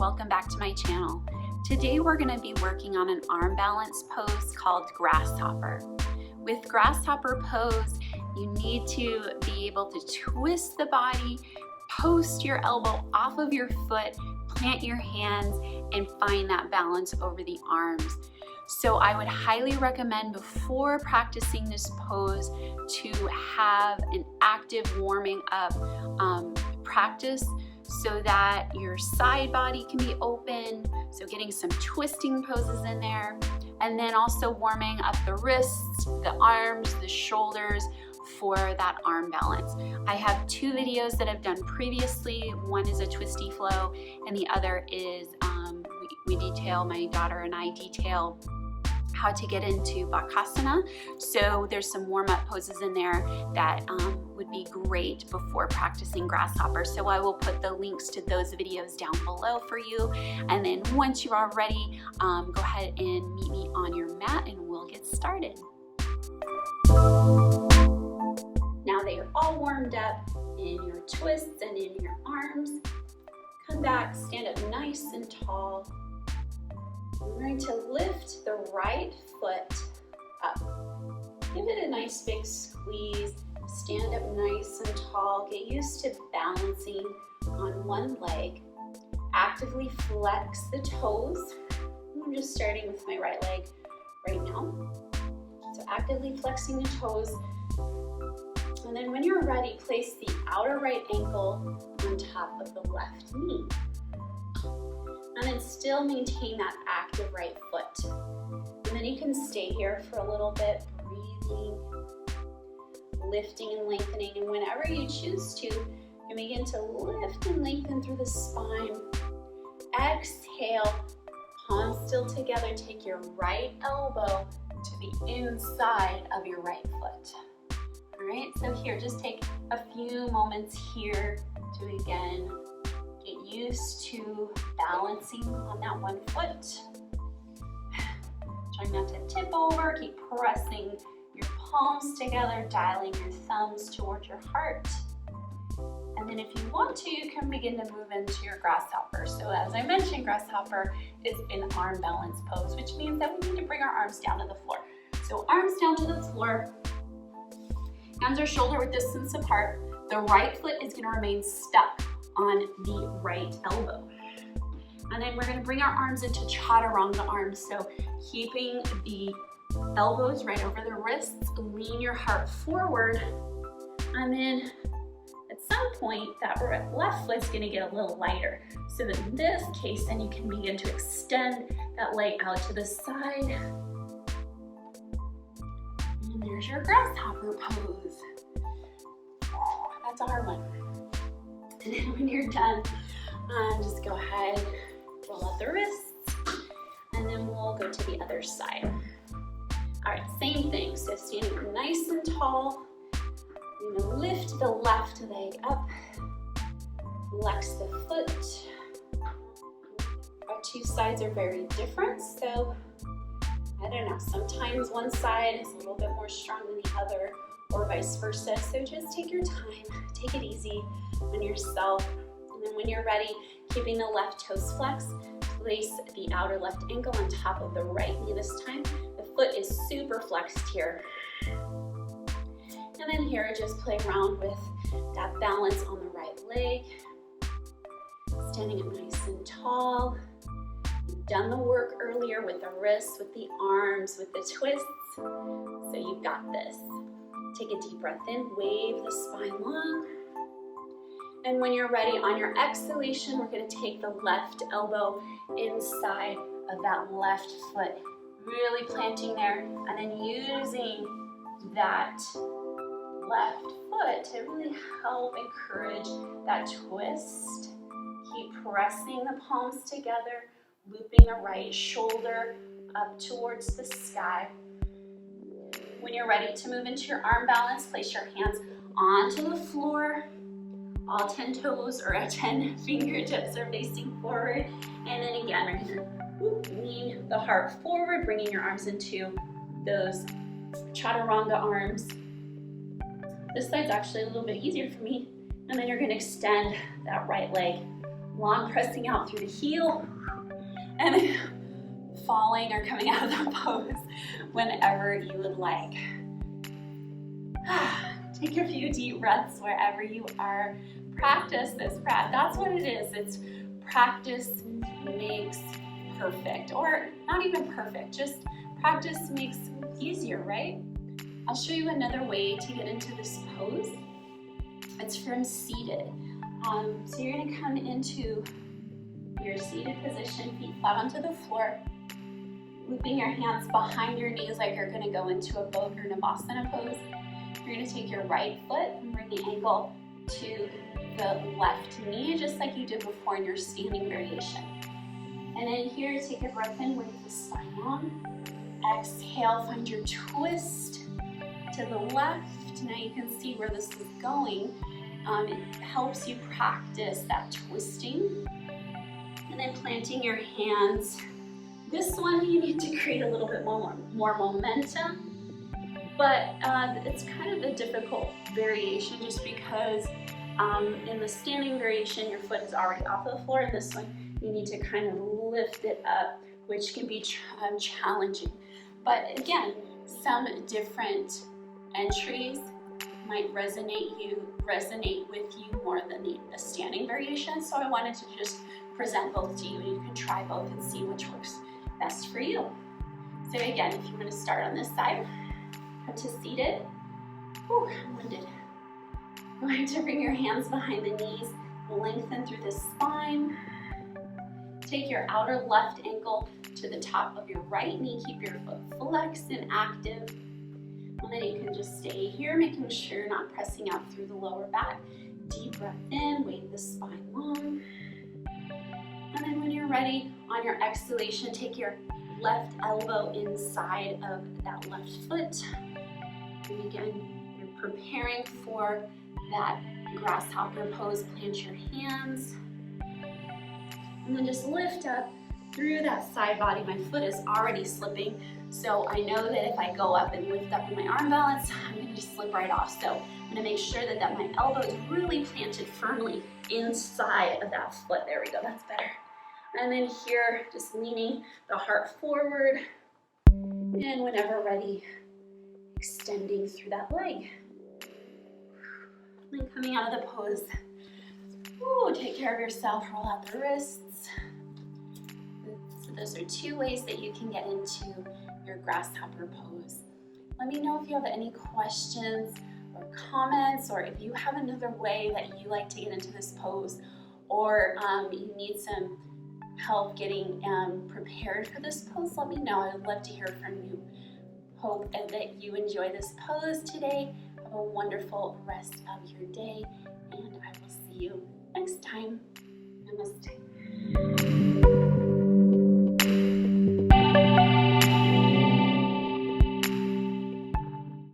welcome back to my channel. Today we're going to be working on an arm balance pose called Grasshopper. With Grasshopper pose, you need to be able to twist the body, post your elbow off of your foot, plant your hands, and find that balance over the arms. So I would highly recommend before practicing this pose to have an active warming up practice so that your side body can be open, so getting some twisting poses in there, and then also warming up the wrists, the arms, the shoulders for that arm balance. I have two videos that I've done previously. One is a Twisty Flow and the other is my daughter and I detail how to get into Bakasana. So there's some warm-up poses in there that would be great before practicing Grasshopper. So I will put the links to those videos down below for you. And then once you are ready, go ahead and meet me on your mat and we'll get started. Now that you're all warmed up in your twists and in your arms, come back, stand up nice and tall. We're going to lift the right foot up. Give it a nice big squeeze. Stand up nice and tall. Get used to balancing on one leg. Actively flex the toes. I'm just starting with my right leg right now. So actively flexing the toes. And then when you're ready, place the outer right ankle on top of the left knee. And then still maintain that active right foot. And then you can stay here for a little bit, breathing, lifting and lengthening. And whenever you choose to, you begin to lift and lengthen through the spine. Exhale, palms still together. Take your right elbow to the inside of your right foot. All right, so here, just take a few moments here to again get used to balancing on that one foot. Trying not to tip over, keep pressing your palms together, dialing your thumbs towards your heart. And then if you want to, you can begin to move into your Grasshopper. So as I mentioned, Grasshopper is an arm balance pose, which means that we need to bring our arms down to the floor. So arms down to the floor, hands are shoulder width distance apart. The right foot is going to remain stuck on the right elbow. And then we're going to bring our arms into chaturanga arms. So keeping the elbows right over the wrists, lean your heart forward. And then at some point that left foot's going to get a little lighter. So in this case, then you can begin to extend that leg out to the side. And there's your Grasshopper pose. That's a hard one. And then when you're done, just go ahead, roll out the wrists, and then we'll go to the other side. All right, same thing. So standing nice and tall, you're gonna lift the left leg up, flex the foot. Our two sides are very different, so I don't know, sometimes one side is a little bit more strong than the other, or vice versa. So just take your time, take it easy on yourself. And then when you're ready, keeping the left toes flexed, place the outer left ankle on top of the right knee this time. The foot is super flexed here. And then here, just play around with that balance on the right leg. Standing up nice and tall. You've done the work earlier with the wrists, with the arms, with the twists. So you've got this. Take a deep breath in, wave the spine long. And when you're ready, on your exhalation, we're going to take the left elbow inside of that left foot, really planting there, and then using that left foot to really help encourage that twist. Keep pressing the palms together, looping the right shoulder up towards the sky. When you're ready to move into your arm balance, place your hands onto the floor. All 10 toes or 10 fingertips are facing forward. And then again, we're gonna lean the heart forward, bringing your arms into those chaturanga arms. This side's actually a little bit easier for me. And then you're gonna extend that right leg long pressing out through the heel, and then falling or coming out of the pose whenever you would like. Take a few deep breaths wherever you are. Practice this. That's what it is. It's practice makes perfect, or not even perfect, just practice makes easier, right? I'll show you another way to get into this pose. It's from seated. So you're going to come into your seated position, feet flat onto the floor, looping your hands behind your knees like you're going to go into a boat or Bakasana pose. You're going to take your right foot and bring the ankle to the left knee, just like you did before in your standing variation. And then here, take a breath in, wave the spine long. Exhale, find your twist to the left. Now you can see where this is going. It helps you practice that twisting. And then planting your hands. This one you need to create a little bit more momentum, but it's kind of a difficult variation just because in the standing variation your foot is already off of the floor. In this one you need to kind of lift it up, which can be challenging. But again, some different entries might resonate with you more than the standing variation. So I wanted to just present both to you, and you can try both and see which works best for you. So again, if you want to start on this side, come to seated. Ooh, I'm winded. Going to bring your hands behind the knees, lengthen through the spine. Take your outer left ankle to the top of your right knee. Keep your foot flexed and active. And then you can just stay here, making sure you're not pressing out through the lower back. Deep breath in, wave the spine long. And then when you're ready, on your exhalation, take your left elbow inside of that left foot. And again, you're preparing for that grasshopper pose. Plant your hands. And then just lift up through that side body. My foot is already slipping, so I know that if I go up and lift up in my arm balance, I'm going to just slip right off. So I'm going to make sure that my elbow is really planted firmly inside of that foot. There we go, that's better. And then here, just leaning the heart forward, and whenever ready, extending through that leg. And then coming out of the pose. Ooh, take care of yourself, roll out the wrists. So those are two ways that you can get into your grasshopper pose. Let me know if you have any questions or comments, or if you have another way that you like to get into this pose, or you need some help getting prepared for this pose. Let me know. I would love to hear from you. Hope that you enjoy this pose today. Have a wonderful rest of your day, and I will see you next time. Namaste.